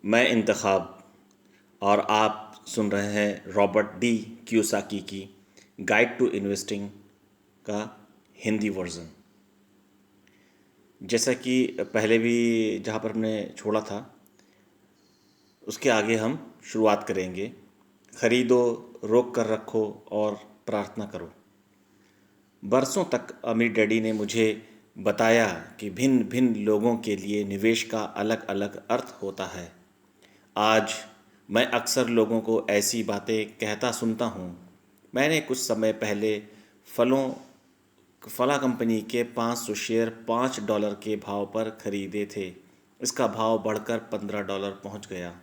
मैं इंतखाब और आप सुन रहे हैं रॉबर्ट डी क्यूसाकी की गाइड टू इन्वेस्टिंग का हिंदी वर्जन। जैसा कि पहले भी जहाँ पर हमने छोड़ा था उसके आगे हम शुरुआत करेंगे। खरीदो, रोक कर रखो और प्रार्थना करो। बरसों तक अमीर डैडी ने मुझे बताया कि भिन्न भिन्न लोगों के लिए निवेश का अलग अलग अर्थ होता है। आज मैं अक्सर लोगों को ऐसी बातें कहता सुनता हूँ। मैंने कुछ समय पहले फलों फला कंपनी के 500 शेयर $5 के भाव पर खरीदे थे। इसका भाव बढ़कर $15 पहुँच गया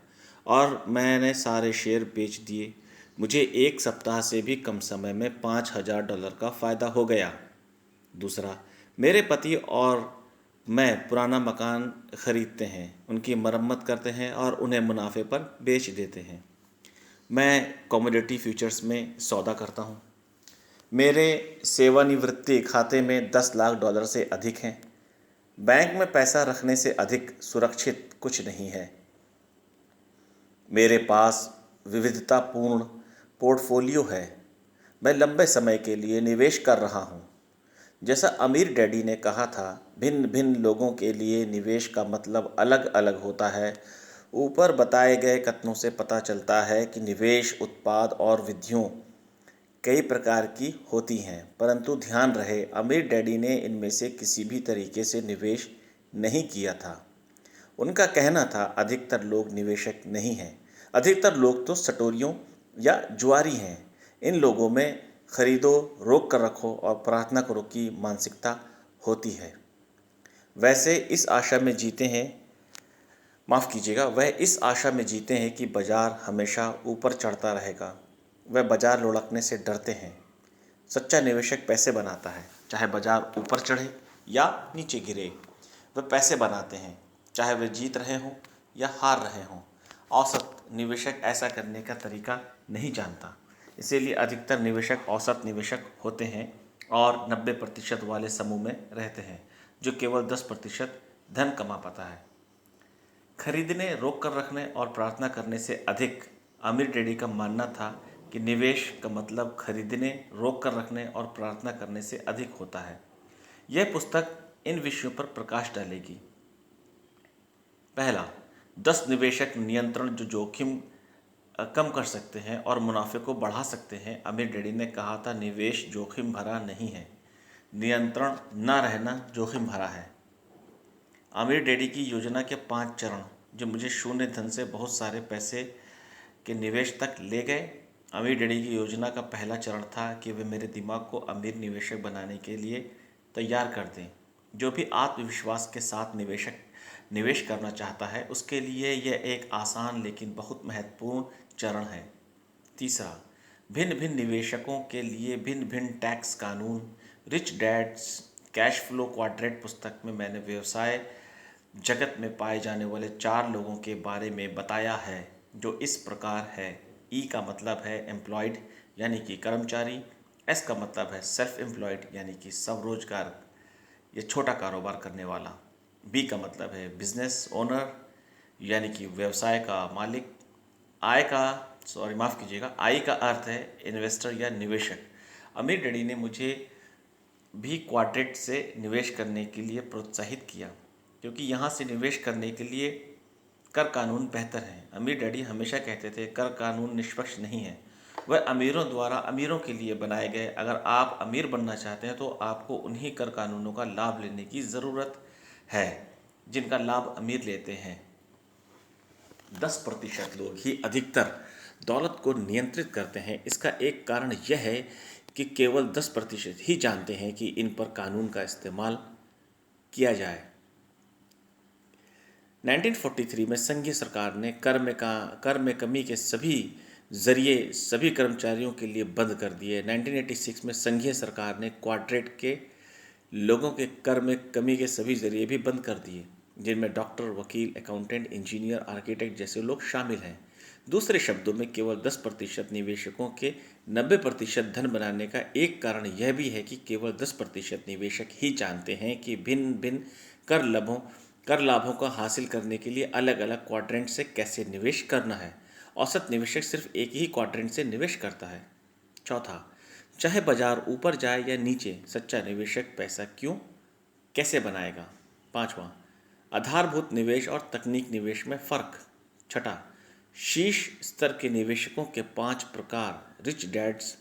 और मैंने सारे शेयर बेच दिए। मुझे एक सप्ताह से भी कम समय में $5,000 का फ़ायदा हो गया। दूसरा, मेरे पति और मैं पुराना मकान खरीदते हैं, उनकी मरम्मत करते हैं और उन्हें मुनाफे पर बेच देते हैं। मैं कमोडिटी फ्यूचर्स में सौदा करता हूँ। मेरे सेवानिवृत्ति खाते में $10 लाख से अधिक हैं। बैंक में पैसा रखने से अधिक सुरक्षित कुछ नहीं है। मेरे पास विविधतापूर्ण पोर्टफोलियो है। मैं लंबे समय के लिए निवेश कर रहा हूँ। जैसा अमीर डैडी ने कहा था, भिन्न भिन्न लोगों के लिए निवेश का मतलब अलग अलग होता है। ऊपर बताए गए कथनों से पता चलता है कि निवेश उत्पाद और विधियों कई प्रकार की होती हैं, परंतु ध्यान रहे अमीर डैडी ने इनमें से किसी भी तरीके से निवेश नहीं किया था। उनका कहना था अधिकतर लोग निवेशक नहीं हैं, अधिकतर लोग तो सटोरियों या जुआरी हैं। इन लोगों में खरीदो, रोक कर रखो और प्रार्थना करो की मानसिकता होती है। वैसे इस आशा में जीते हैं माफ़ कीजिएगा वह इस आशा में जीते हैं कि बाजार हमेशा ऊपर चढ़ता रहेगा। वह बाजार लुढ़कने से डरते हैं। सच्चा निवेशक पैसे बनाता है, चाहे बाजार ऊपर चढ़े या नीचे गिरे। वह पैसे बनाते हैं, चाहे वे जीत रहे हों या हार रहे हों। औसत निवेशक ऐसा करने का तरीका नहीं जानता। इसीलिए अधिकतर निवेशक औसत निवेशक होते हैं और 90% वाले समूह में रहते हैं जो केवल 10% धन कमा पाता है। खरीदने, रोक कर रखने और प्रार्थना करने से अधिक अमीर डैडी का मानना था कि निवेश का मतलब खरीदने, रोक कर रखने और प्रार्थना करने से अधिक होता है। यह पुस्तक इन विषयों पर प्रकाश डालेगी। पहला, 10 निवेशक नियंत्रण जो जोखिम कम कर सकते हैं और मुनाफे को बढ़ा सकते हैं। अमीर डैडी ने कहा था निवेश जोखिम भरा नहीं है, नियंत्रण न रहना जोखिम भरा है। अमीर डैडी की योजना के 5 चरण जो मुझे शून्य धन से बहुत सारे पैसे के निवेश तक ले गए। अमीर डैडी की योजना का पहला चरण था कि वे मेरे दिमाग को अमीर निवेशक बनाने के लिए तैयार कर दें। जो भी आत्मविश्वास के साथ निवेश करना चाहता है उसके लिए यह एक आसान लेकिन बहुत महत्वपूर्ण चरण है। तीसरा, भिन्न भिन्न निवेशकों के लिए भिन्न भिन्न टैक्स कानून। Rich dad's cash flow quadrant पुस्तक में मैंने व्यवसाय जगत में पाए जाने वाले 4 लोगों के बारे में बताया है जो इस प्रकार है। ई का मतलब है एम्प्लॉयड यानी कि कर्मचारी। एस का मतलब है सेल्फ एम्प्लॉयड यानी कि स्वरोजगार या छोटा कारोबार करने वाला। बी का मतलब है बिजनेस ओनर यानी कि व्यवसाय का मालिक। माफ़ कीजिएगा, आई का अर्थ है इन्वेस्टर या निवेशक। अमीर डैडी ने मुझे भी क्वाड्रेंट से निवेश करने के लिए प्रोत्साहित किया क्योंकि यहाँ से निवेश करने के लिए कर कानून बेहतर है। अमीर डैडी हमेशा कहते थे कर कानून निष्पक्ष नहीं है, वह अमीरों द्वारा अमीरों के लिए बनाए गए। अगर आप अमीर बनना चाहते हैं तो आपको उन्हीं कर कानूनों का लाभ लेने की ज़रूरत है जिनका लाभ अमीर लेते हैं। 10% लोग ही अधिकतर दौलत को नियंत्रित करते हैं। इसका एक कारण यह है कि केवल 10% ही जानते हैं कि इन पर कानून का इस्तेमाल किया जाए। 1943 में संघीय सरकार ने कर में कमी के सभी जरिए सभी कर्मचारियों के लिए बंद कर दिए। 1986 में संघीय सरकार ने क्वाड्रेंट के लोगों के कर में कमी के सभी जरिए भी बंद कर दिए, जिनमें डॉक्टर, वकील, अकाउंटेंट, इंजीनियर, आर्किटेक्ट जैसे लोग शामिल हैं। दूसरे शब्दों में केवल 10% निवेशकों के 90% धन बनाने का एक कारण यह भी है कि केवल 10% निवेशक ही जानते हैं कि भिन्न भिन्न कर कर लाभों को हासिल करने के लिए अलग अलग क्वाड्रेंट से कैसे निवेश करना है। औसत निवेशक सिर्फ एक ही क्वाड्रेंट से निवेश करता है। चौथा, चाहे बाजार ऊपर जाए या नीचे, सच्चा निवेशक पैसा क्यों कैसे बनाएगा। पांचवा, आधारभूत निवेश और तकनीक निवेश में फ़र्क। छठा, शीर्ष स्तर के निवेशकों के 5 प्रकार। Rich dad's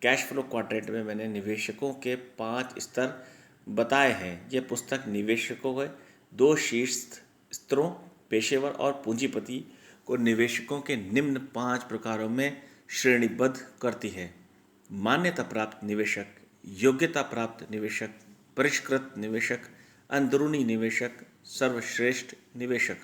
cash flow quadrant में मैंने निवेशकों के 5 स्तर बताए हैं। यह पुस्तक निवेशकों के 2 शीर्ष स्तरों, पेशेवर और पूंजीपति, को निवेशकों के निम्न 5 प्रकारों में श्रेणीबद्ध करती है। मान्यता प्राप्त निवेशक, योग्यता प्राप्त निवेशक, परिष्कृत निवेशक, अंदरूनी निवेशक, सर्वश्रेष्ठ निवेशक।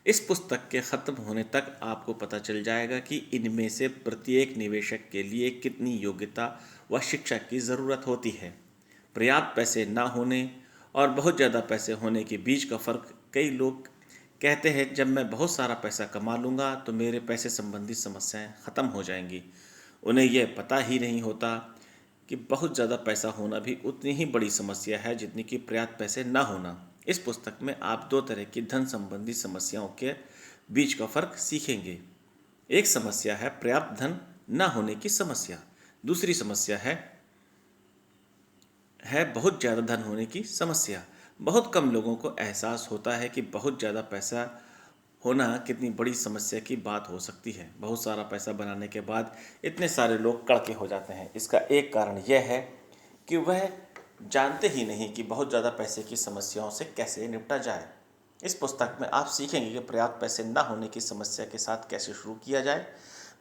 इस पुस्तक के ख़त्म होने तक आपको पता चल जाएगा कि इनमें से प्रत्येक निवेशक के लिए कितनी योग्यता व शिक्षा की ज़रूरत होती है। पर्याप्त पैसे ना होने और बहुत ज़्यादा पैसे होने के बीच का फ़र्क। कई लोग कहते हैं जब मैं बहुत सारा पैसा कमा लूँगा तो मेरे पैसे संबंधी समस्याएं ख़त्म हो जाएंगी। उन्हें यह पता ही नहीं होता कि बहुत ज़्यादा पैसा होना भी उतनी ही बड़ी समस्या है जितनी कि पर्याप्त पैसे ना होना। इस पुस्तक में आप 2 तरह की धन संबंधी समस्याओं के बीच का फ़र्क सीखेंगे। एक समस्या है पर्याप्त धन ना होने की समस्या। दूसरी समस्या है बहुत ज़्यादा धन होने की समस्या। बहुत कम लोगों को एहसास होता है कि बहुत ज़्यादा पैसा होना कितनी बड़ी समस्या की बात हो सकती है। बहुत सारा पैसा बनाने के बाद इतने सारे लोग कड़के हो जाते हैं। इसका एक कारण यह है कि वह जानते ही नहीं कि बहुत ज़्यादा पैसे की समस्याओं से कैसे निपटा जाए। इस पुस्तक में आप सीखेंगे कि पर्याप्त पैसे ना होने की समस्या के साथ कैसे शुरू किया जाए,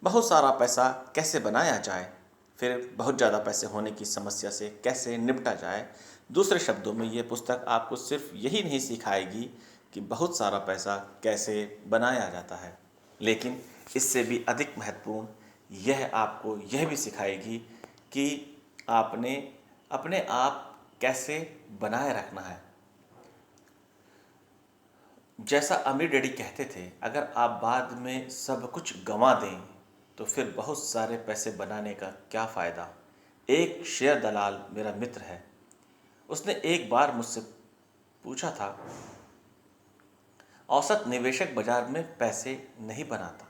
बहुत सारा पैसा कैसे बनाया जाए, फिर बहुत ज़्यादा पैसे होने की समस्या से कैसे निपटा जाए। दूसरे शब्दों में ये पुस्तक आपको सिर्फ यही नहीं सिखाएगी कि बहुत सारा पैसा कैसे बनाया जाता है, लेकिन इससे भी अधिक महत्वपूर्ण यह आपको यह भी सिखाएगी कि आपने अपने आप कैसे बनाए रखना है। जैसा अमीर डैडी कहते थे, अगर आप बाद में सब कुछ गंवा दें तो फिर बहुत सारे पैसे बनाने का क्या फ़ायदा। एक शेयर दलाल मेरा मित्र है। उसने एक बार मुझसे पूछा था, औसत निवेशक बाजार में पैसे नहीं बनाता।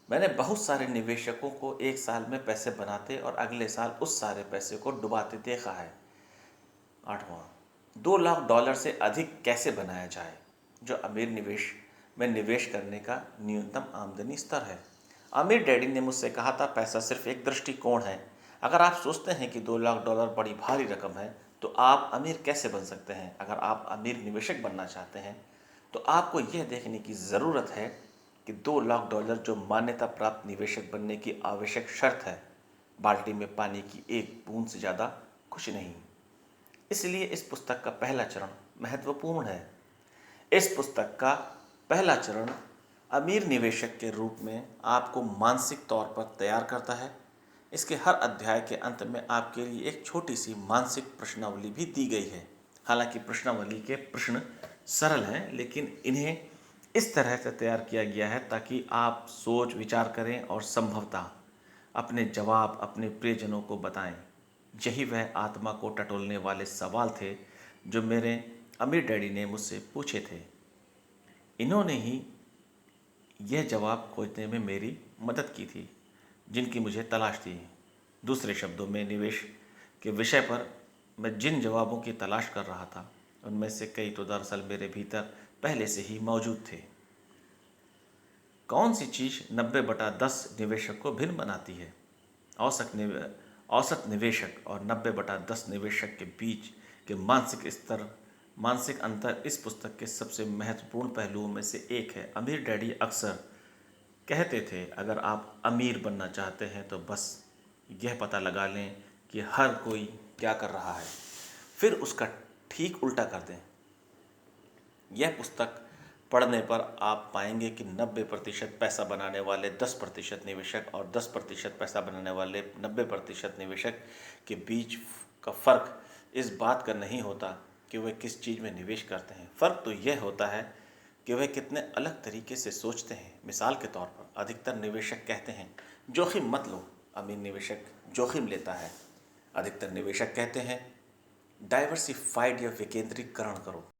मैंने बहुत सारे निवेशकों को एक साल में पैसे बनाते और अगले साल उस सारे पैसे को डुबाते देखा है। 8वां, $2 लाख से अधिक कैसे बनाया जाए, जो अमीर निवेश में निवेश करने का न्यूनतम आमदनी स्तर है। अमीर डैडी ने मुझसे कहा था, पैसा सिर्फ एक दृष्टिकोण है। अगर आप सोचते हैं कि $2 लाख बड़ी भारी रकम है तो आप अमीर कैसे बन सकते हैं। अगर आप अमीर निवेशक बनना चाहते हैं तो आपको यह देखने की ज़रूरत है कि $2 लाख जो मान्यता प्राप्त निवेशक बनने की आवश्यक शर्त है, बाल्टी में पानी की एक बूंद से ज़्यादा कुछ नहीं। इसलिए इस पुस्तक का पहला चरण महत्वपूर्ण है। इस पुस्तक का पहला चरण अमीर निवेशक के रूप में आपको मानसिक तौर पर तैयार करता है। इसके हर अध्याय के अंत में आपके लिए एक छोटी सी मानसिक प्रश्नावली भी दी गई है। हालांकि प्रश्नावली के प्रश्न सरल हैं, लेकिन इन्हें इस तरह से तैयार किया गया है ताकि आप सोच विचार करें और संभवतः अपने जवाब अपने प्रियजनों को बताएं। यही वह आत्मा को टटोलने वाले सवाल थे जो मेरे अमीर डैडी ने मुझसे पूछे थे। इन्होंने ही यह जवाब खोजने में मेरी मदद की थी जिनकी मुझे तलाश थी। दूसरे शब्दों में, निवेश के विषय पर मैं जिन जवाबों की तलाश कर रहा था उनमें से कई तो दरअसल मेरे भीतर पहले से ही मौजूद थे। कौन सी चीज़ 90/10 निवेशक को भिन्न बनाती है। औसत निवेशक और 90/10 निवेशक के बीच के मानसिक अंतर इस पुस्तक के सबसे महत्वपूर्ण पहलुओं में से एक है। अमीर डैडी अक्सर कहते थे, अगर आप अमीर बनना चाहते हैं तो बस यह पता लगा लें कि हर कोई क्या कर रहा है, फिर उसका ठीक उल्टा कर दें। यह पुस्तक पढ़ने पर आप पाएंगे कि 90% पैसा बनाने वाले 10% निवेशक और 10% पैसा बनाने वाले 90% निवेशक के बीच का फ़र्क इस बात का नहीं होता कि वे किस चीज़ में निवेश करते हैं। फ़र्क तो यह होता है कि वे कितने अलग तरीके से सोचते हैं। मिसाल के तौर पर, अधिकतर निवेशक कहते हैं जोखिम मत लो। अमीर निवेशक जोखिम लेता है। अधिकतर निवेशक कहते हैं डाइवर्सिफाइड या विकेंद्रीकरण करो।